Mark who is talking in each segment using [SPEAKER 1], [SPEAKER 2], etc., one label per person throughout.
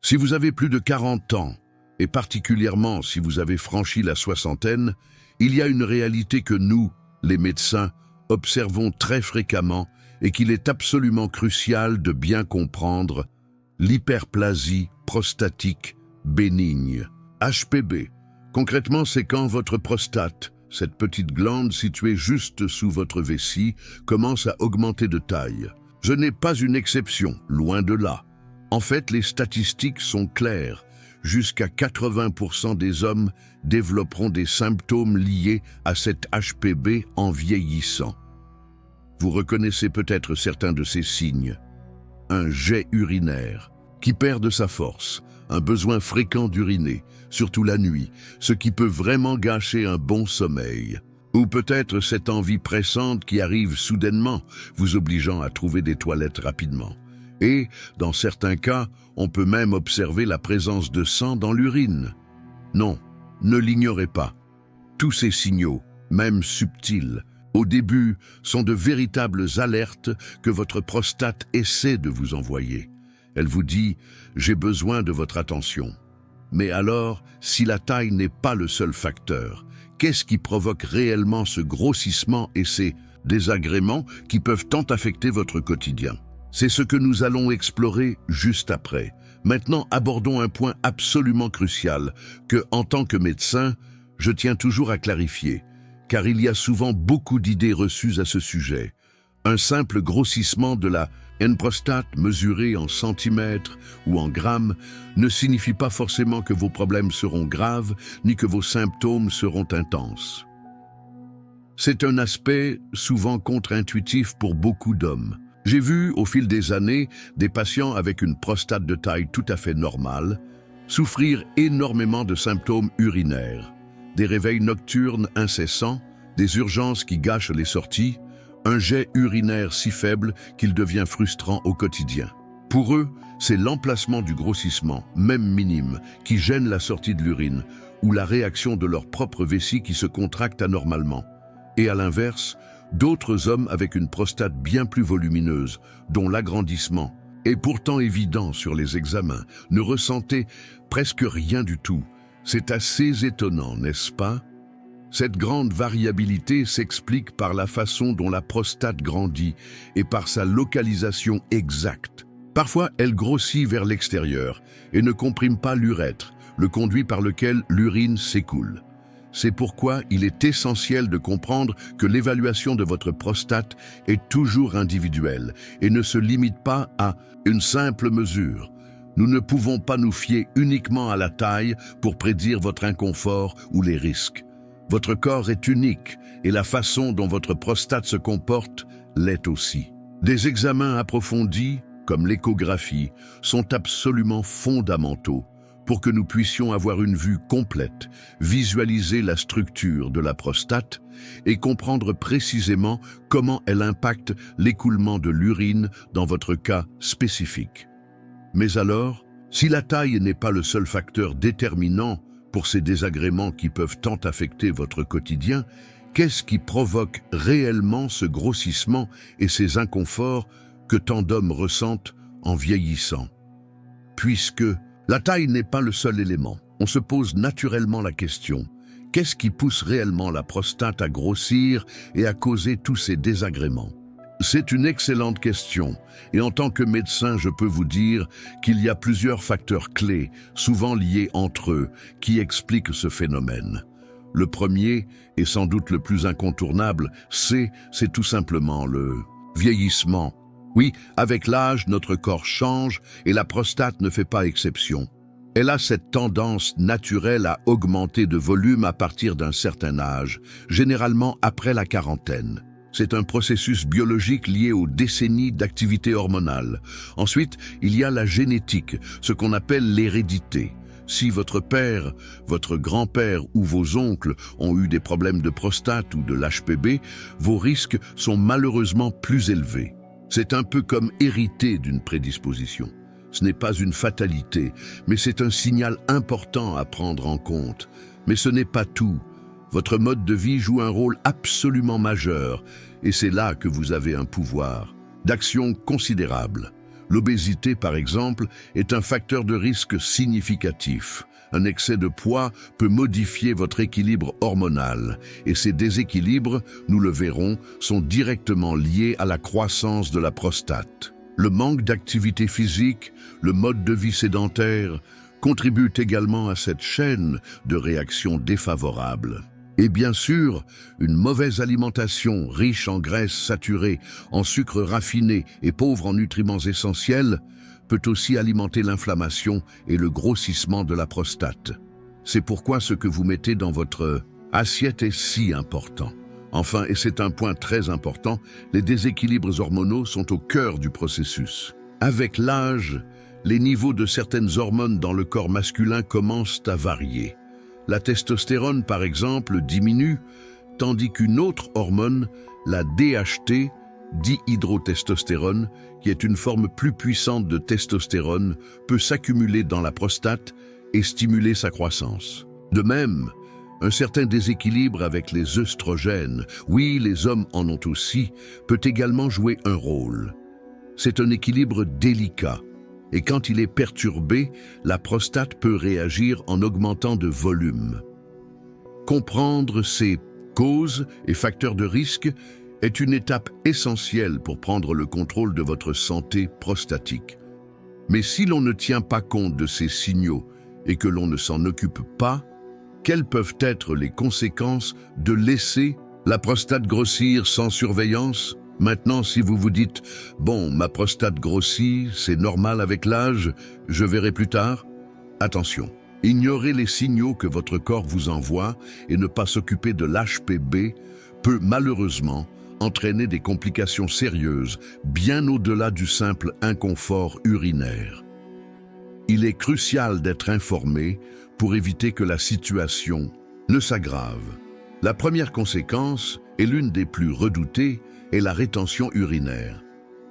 [SPEAKER 1] Si vous avez plus de 40 ans, et particulièrement si vous avez franchi la soixantaine, il y a une réalité que nous, les médecins, observons très fréquemment et qu'il est absolument crucial de bien comprendre: l'hyperplasie prostatique bénigne, HPB. Concrètement, c'est quand votre prostate, cette petite glande située juste sous votre vessie, commence à augmenter de taille. Je n'ai pas une exception, loin de là. En fait, les statistiques sont claires. Jusqu'à 80% des hommes développeront des symptômes liés à cette HPB en vieillissant. Vous reconnaissez peut-être certains de ces signes. Un jet urinaire qui perd de sa force, un besoin fréquent d'uriner, surtout la nuit, ce qui peut vraiment gâcher un bon sommeil. Ou peut-être cette envie pressante qui arrive soudainement, vous obligeant à trouver des toilettes rapidement. Et, dans certains cas, on peut même observer la présence de sang dans l'urine. Non, ne l'ignorez pas. Tous ces signaux, même subtils, au début, sont de véritables alertes que votre prostate essaie de vous envoyer. Elle vous dit « j'ai besoin de votre attention ». Mais alors, si la taille n'est pas le seul facteur, qu'est-ce qui provoque réellement ce grossissement et ces désagréments qui peuvent tant affecter votre quotidien? C'est ce que nous allons explorer juste après. Maintenant, abordons un point absolument crucial que, en tant que médecin, je tiens toujours à clarifier, car il y a souvent beaucoup d'idées reçues à ce sujet. Un simple grossissement de la prostate mesuré en centimètres ou en grammes ne signifie pas forcément que vos problèmes seront graves ni que vos symptômes seront intenses. C'est un aspect souvent contre-intuitif pour beaucoup d'hommes. J'ai vu, au fil des années, des patients avec une prostate de taille tout à fait normale souffrir énormément de symptômes urinaires, des réveils nocturnes incessants, des urgences qui gâchent les sorties, un jet urinaire si faible qu'il devient frustrant au quotidien. Pour eux, c'est l'emplacement du grossissement, même minime, qui gêne la sortie de l'urine, ou la réaction de leur propre vessie qui se contracte anormalement. Et à l'inverse, d'autres hommes avec une prostate bien plus volumineuse, dont l'agrandissement est pourtant évident sur les examens, ne ressentaient presque rien du tout. C'est assez étonnant, n'est-ce pas? Cette grande variabilité s'explique par la façon dont la prostate grandit et par sa localisation exacte. Parfois, elle grossit vers l'extérieur et ne comprime pas l'urètre, le conduit par lequel l'urine s'écoule. C'est pourquoi il est essentiel de comprendre que l'évaluation de votre prostate est toujours individuelle et ne se limite pas à une simple mesure. Nous ne pouvons pas nous fier uniquement à la taille pour prédire votre inconfort ou les risques. Votre corps est unique et la façon dont votre prostate se comporte l'est aussi. Des examens approfondis, comme l'échographie, sont absolument fondamentaux pour que nous puissions avoir une vue complète, visualiser la structure de la prostate et comprendre précisément comment elle impacte l'écoulement de l'urine dans votre cas spécifique. Mais alors, si la taille n'est pas le seul facteur déterminant pour ces désagréments qui peuvent tant affecter votre quotidien, qu'est-ce qui provoque réellement ce grossissement et ces inconforts que tant d'hommes ressentent en vieillissant? Puisque la taille n'est pas le seul élément, on se pose naturellement la question: qu'est-ce qui pousse réellement la prostate à grossir et à causer tous ces désagréments? C'est une excellente question, et en tant que médecin, je peux vous dire qu'il y a plusieurs facteurs clés, souvent liés entre eux, qui expliquent ce phénomène. Le premier, et sans doute le plus incontournable, c'est tout simplement le vieillissement. Oui, avec l'âge, notre corps change et la prostate ne fait pas exception. Elle a cette tendance naturelle à augmenter de volume à partir d'un certain âge, généralement après la quarantaine. C'est un processus biologique lié aux décennies d'activité hormonale. Ensuite, il y a la génétique, ce qu'on appelle l'hérédité. Si votre père, votre grand-père ou vos oncles ont eu des problèmes de prostate ou de l'HPB, vos risques sont malheureusement plus élevés. C'est un peu comme hériter d'une prédisposition. Ce n'est pas une fatalité, mais c'est un signal important à prendre en compte. Mais ce n'est pas tout. Votre mode de vie joue un rôle absolument majeur, et c'est là que vous avez un pouvoir d'action considérable. L'obésité, par exemple, est un facteur de risque significatif. Un excès de poids peut modifier votre équilibre hormonal et ces déséquilibres, nous le verrons, sont directement liés à la croissance de la prostate. Le manque d'activité physique, le mode de vie sédentaire, contribuent également à cette chaîne de réactions défavorables. Et bien sûr, une mauvaise alimentation riche en graisses saturées, en sucres raffinés et pauvre en nutriments essentiels peut aussi alimenter l'inflammation et le grossissement de la prostate. C'est pourquoi ce que vous mettez dans votre assiette est si important. Enfin, et c'est un point très important, les déséquilibres hormonaux sont au cœur du processus. Avec l'âge, les niveaux de certaines hormones dans le corps masculin commencent à varier. La testostérone, par exemple, diminue, tandis qu'une autre hormone, la DHT, dihydrotestostérone, qui est une forme plus puissante de testostérone, peut s'accumuler dans la prostate et stimuler sa croissance. De même, un certain déséquilibre avec les œstrogènes, oui, les hommes en ont aussi, peut également jouer un rôle. C'est un équilibre délicat. Et quand il est perturbé, la prostate peut réagir en augmentant de volume. Comprendre ces causes et facteurs de risque est une étape essentielle pour prendre le contrôle de votre santé prostatique. Mais si l'on ne tient pas compte de ces signaux et que l'on ne s'en occupe pas, quelles peuvent être les conséquences de laisser la prostate grossir sans surveillance ? Maintenant, si vous vous dites « Bon, ma prostate grossit, c'est normal avec l'âge, je verrai plus tard », attention, ignorer les signaux que votre corps vous envoie et ne pas s'occuper de l'HPB peut malheureusement entraîner des complications sérieuses, bien au-delà du simple inconfort urinaire. Il est crucial d'être informé pour éviter que la situation ne s'aggrave. La première conséquence, et l'une des plus redoutées, est la rétention urinaire.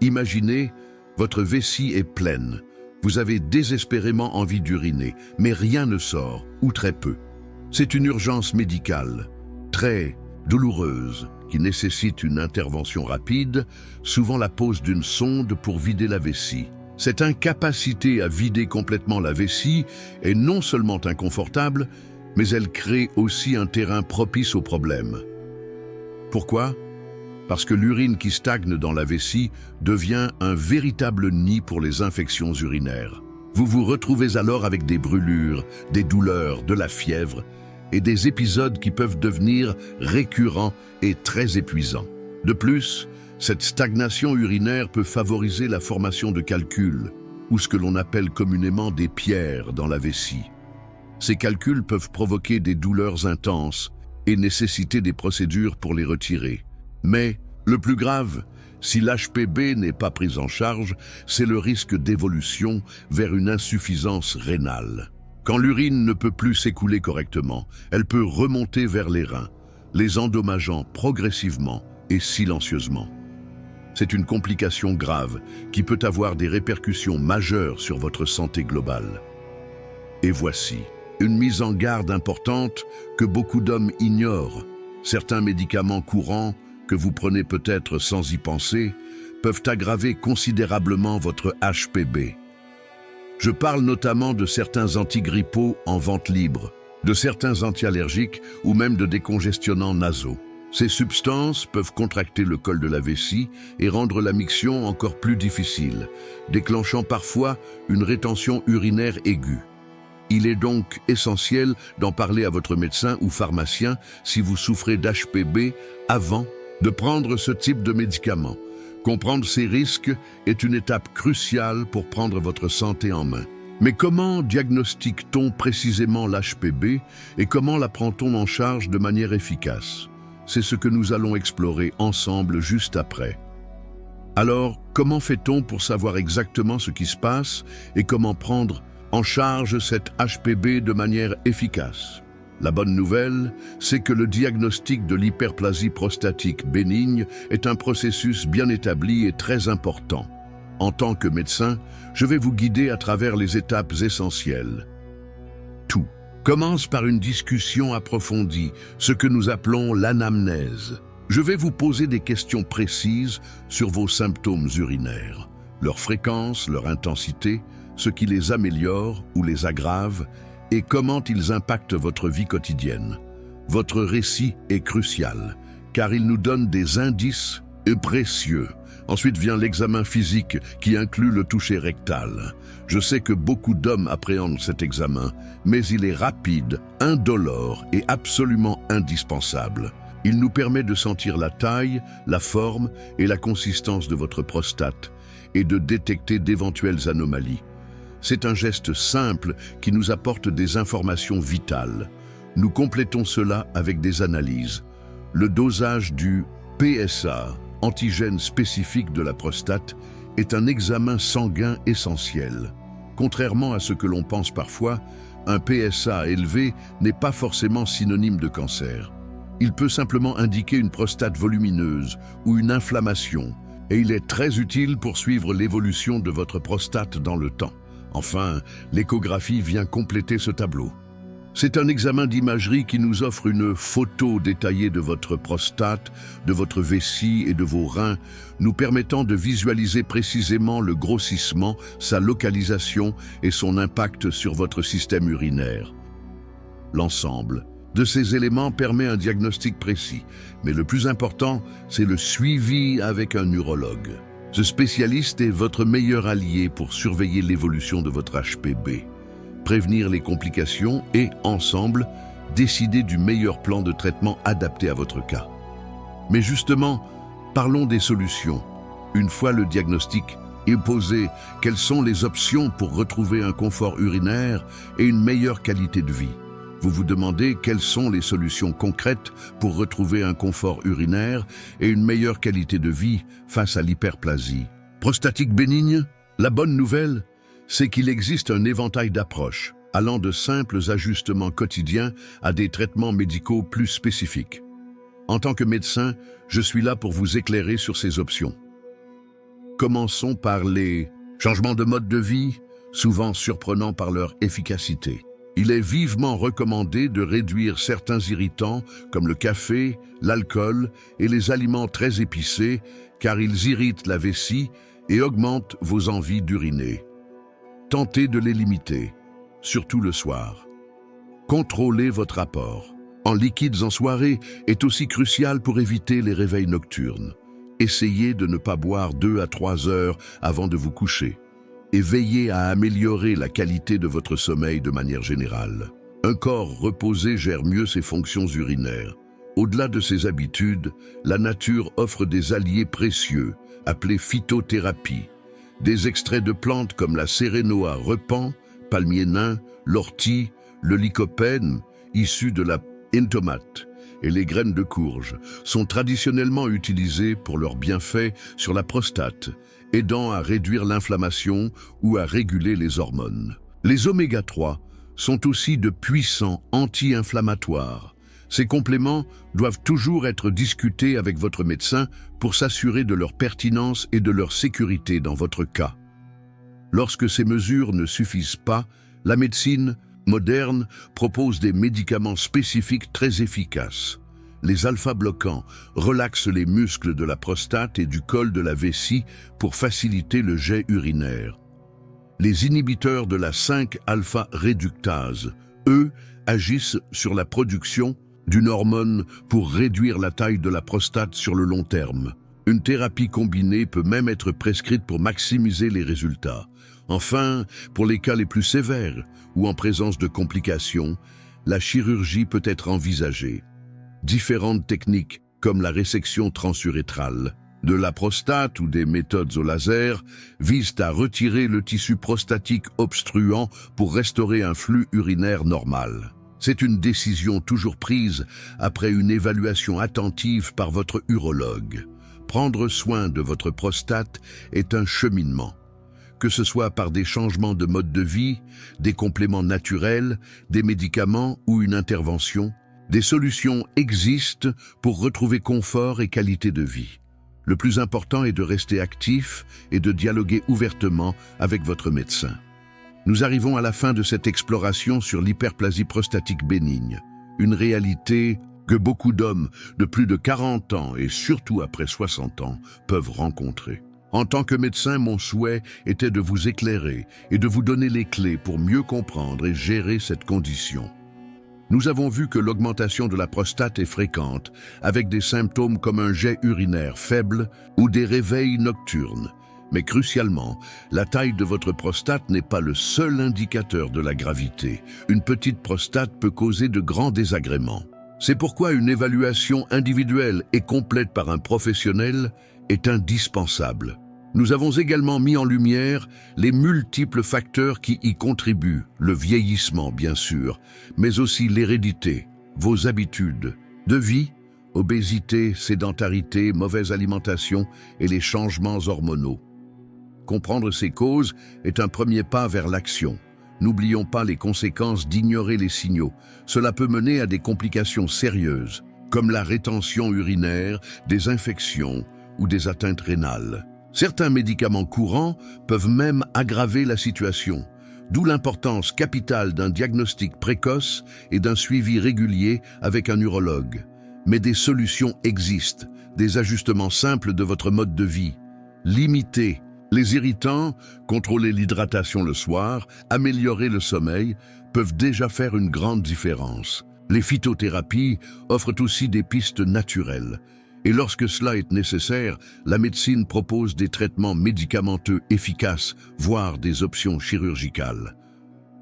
[SPEAKER 1] Imaginez, votre vessie est pleine. Vous avez désespérément envie d'uriner, mais rien ne sort, ou très peu. C'est une urgence médicale, très douloureuse, qui nécessite une intervention rapide, souvent la pose d'une sonde pour vider la vessie. Cette incapacité à vider complètement la vessie est non seulement inconfortable, mais elle crée aussi un terrain propice aux problèmes. Pourquoi ? Parce que l'urine qui stagne dans la vessie devient un véritable nid pour les infections urinaires. Vous vous retrouvez alors avec des brûlures, des douleurs, de la fièvre et des épisodes qui peuvent devenir récurrents et très épuisants. De plus, cette stagnation urinaire peut favoriser la formation de calculs, ou ce que l'on appelle communément des pierres dans la vessie. Ces calculs peuvent provoquer des douleurs intenses et nécessiter des procédures pour les retirer. Mais, le plus grave, si l'HPB n'est pas pris en charge, c'est le risque d'évolution vers une insuffisance rénale. Quand l'urine ne peut plus s'écouler correctement, elle peut remonter vers les reins, les endommageant progressivement et silencieusement. C'est une complication grave qui peut avoir des répercussions majeures sur votre santé globale. Et voici une mise en garde importante que beaucoup d'hommes ignorent. Certains médicaments courants que vous prenez peut-être sans y penser, peuvent aggraver considérablement votre HPB. Je parle notamment de certains antigrippaux en vente libre, de certains antiallergiques ou même de décongestionnants nasaux. Ces substances peuvent contracter le col de la vessie et rendre la miction encore plus difficile, déclenchant parfois une rétention urinaire aiguë. Il est donc essentiel d'en parler à votre médecin ou pharmacien si vous souffrez d'HPB avant de prendre ce type de médicament. Comprendre ces risques est une étape cruciale pour prendre votre santé en main. Mais comment diagnostique-t-on précisément l'HPB et comment la prend-on en charge de manière efficace? C'est ce que nous allons explorer ensemble juste après. Alors, comment fait-on pour savoir exactement ce qui se passe et comment prendre en charge cette HPB de manière efficace? La bonne nouvelle, c'est que le diagnostic de l'hyperplasie prostatique bénigne est un processus bien établi et très important. En tant que médecin, je vais vous guider à travers les étapes essentielles. Tout commence par une discussion approfondie, ce que nous appelons l'anamnèse. Je vais vous poser des questions précises sur vos symptômes urinaires. leur fréquence, leur intensité, ce qui les améliore ou les aggrave et comment ils impactent votre vie quotidienne. Votre récit est crucial, car il nous donne des indices précieux. Ensuite vient l'examen physique qui inclut le toucher rectal. Je sais que beaucoup d'hommes appréhendent cet examen, mais il est rapide, indolore et absolument indispensable. Il nous permet de sentir la taille, la forme et la consistance de votre prostate et de détecter d'éventuelles anomalies. C'est un geste simple qui nous apporte des informations vitales. Nous complétons cela avec des analyses. Le dosage du PSA, antigène spécifique de la prostate, est un examen sanguin essentiel. Contrairement à ce que l'on pense parfois, un PSA élevé n'est pas forcément synonyme de cancer. Il peut simplement indiquer une prostate volumineuse ou une inflammation, et il est très utile pour suivre l'évolution de votre prostate dans le temps. Enfin, l'échographie vient compléter ce tableau. C'est un examen d'imagerie qui nous offre une photo détaillée de votre prostate, de votre vessie et de vos reins, nous permettant de visualiser précisément le grossissement, sa localisation et son impact sur votre système urinaire. L'ensemble de ces éléments permet un diagnostic précis, mais le plus important, c'est le suivi avec un urologue. Ce spécialiste est votre meilleur allié pour surveiller l'évolution de votre HPB, prévenir les complications et, ensemble, décider du meilleur plan de traitement adapté à votre cas. Mais justement, parlons des solutions. Une fois le diagnostic est posé, quelles sont les options pour retrouver un confort urinaire et une meilleure qualité de vie? Vous vous demandez quelles sont les solutions concrètes pour retrouver un confort urinaire et une meilleure qualité de vie face à l'hyperplasie prostatique bénigne? La bonne nouvelle, c'est qu'il existe un éventail d'approches, allant de simples ajustements quotidiens à des traitements médicaux plus spécifiques. En tant que médecin, je suis là pour vous éclairer sur ces options. Commençons par les changements de mode de vie, souvent surprenants par leur efficacité. Il est vivement recommandé de réduire certains irritants comme le café, l'alcool et les aliments très épicés, car ils irritent la vessie et augmentent vos envies d'uriner. Tentez de les limiter, surtout le soir. Contrôlez votre apport en liquides en soirée est aussi crucial pour éviter les réveils nocturnes. Essayez de ne pas boire 2 à 3 heures avant de vous coucher et veillez à améliorer la qualité de votre sommeil de manière générale. Un corps reposé gère mieux ses fonctions urinaires. Au-delà de ces habitudes, la nature offre des alliés précieux, appelés phytothérapie. Des extraits de plantes comme la sérénoa repent, palmier nain, l'ortie, le lycopène, issus de la tomate et les graines de courge, sont traditionnellement utilisés pour leurs bienfaits sur la prostate, aidant à réduire l'inflammation ou à réguler les hormones. Les oméga 3 sont aussi de puissants anti-inflammatoires. Ces compléments doivent toujours être discutés avec votre médecin pour s'assurer de leur pertinence et de leur sécurité dans votre cas. Lorsque ces mesures ne suffisent pas, la médecine moderne propose des médicaments spécifiques très efficaces. Les alpha-bloquants relaxent les muscles de la prostate et du col de la vessie pour faciliter le jet urinaire. Les inhibiteurs de la 5-alpha-réductase, eux, agissent sur la production d'une hormone pour réduire la taille de la prostate sur le long terme. Une thérapie combinée peut même être prescrite pour maximiser les résultats. Enfin, pour les cas les plus sévères ou en présence de complications, la chirurgie peut être envisagée. Différentes techniques, comme la résection transurétrale de la prostate ou des méthodes au laser, visent à retirer le tissu prostatique obstruant pour restaurer un flux urinaire normal. C'est une décision toujours prise après une évaluation attentive par votre urologue. Prendre soin de votre prostate est un cheminement. Que ce soit par des changements de mode de vie, des compléments naturels, des médicaments ou une intervention, des solutions existent pour retrouver confort et qualité de vie. Le plus important est de rester actif et de dialoguer ouvertement avec votre médecin. Nous arrivons à la fin de cette exploration sur l'hyperplasie prostatique bénigne, une réalité que beaucoup d'hommes de plus de 40 ans et surtout après 60 ans peuvent rencontrer. En tant que médecin, mon souhait était de vous éclairer et de vous donner les clés pour mieux comprendre et gérer cette condition. Nous avons vu que l'augmentation de la prostate est fréquente, avec des symptômes comme un jet urinaire faible ou des réveils nocturnes. Mais crucialement, la taille de votre prostate n'est pas le seul indicateur de la gravité. Une petite prostate peut causer de grands désagréments. C'est pourquoi une évaluation individuelle et complète par un professionnel est indispensable. Nous avons également mis en lumière les multiples facteurs qui y contribuent, le vieillissement bien sûr, mais aussi l'hérédité, vos habitudes de vie, obésité, sédentarité, mauvaise alimentation et les changements hormonaux. Comprendre ces causes est un premier pas vers l'action. N'oublions pas les conséquences d'ignorer les signaux. Cela peut mener à des complications sérieuses, comme la rétention urinaire, des infections ou des atteintes rénales. Certains médicaments courants peuvent même aggraver la situation, d'où l'importance capitale d'un diagnostic précoce et d'un suivi régulier avec un urologue. Mais des solutions existent, des ajustements simples de votre mode de vie. Limitez les irritants, contrôler l'hydratation le soir, améliorer le sommeil, peuvent déjà faire une grande différence. Les phytothérapies offrent aussi des pistes naturelles. Et lorsque cela est nécessaire, la médecine propose des traitements médicamenteux efficaces, voire des options chirurgicales.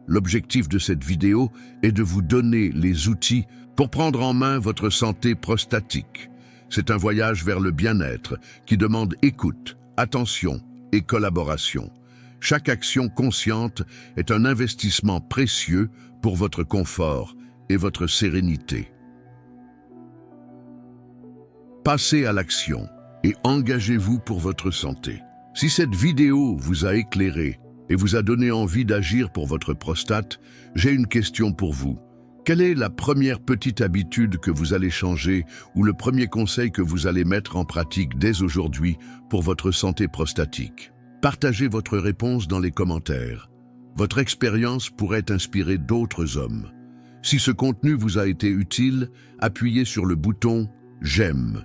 [SPEAKER 1] L'objectif de cette vidéo est de vous donner les outils pour prendre en main votre santé prostatique. C'est un voyage vers le bien-être qui demande écoute, attention et collaboration. Chaque action consciente est un investissement précieux pour votre confort et votre sérénité. Passez à l'action et engagez-vous pour votre santé. Si cette vidéo vous a éclairé et vous a donné envie d'agir pour votre prostate, j'ai une question pour vous. Quelle est la première petite habitude que vous allez changer ou le premier conseil que vous allez mettre en pratique dès aujourd'hui pour votre santé prostatique? Partagez votre réponse dans les commentaires. Votre expérience pourrait inspirer d'autres hommes. Si ce contenu vous a été utile, appuyez sur le bouton « J'aime ».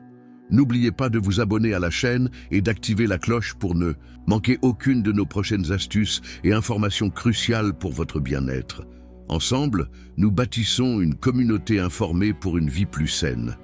[SPEAKER 1] N'oubliez pas de vous abonner à la chaîne et d'activer la cloche pour ne manquer aucune de nos prochaines astuces et informations cruciales pour votre bien-être. Ensemble, nous bâtissons une communauté informée pour une vie plus saine.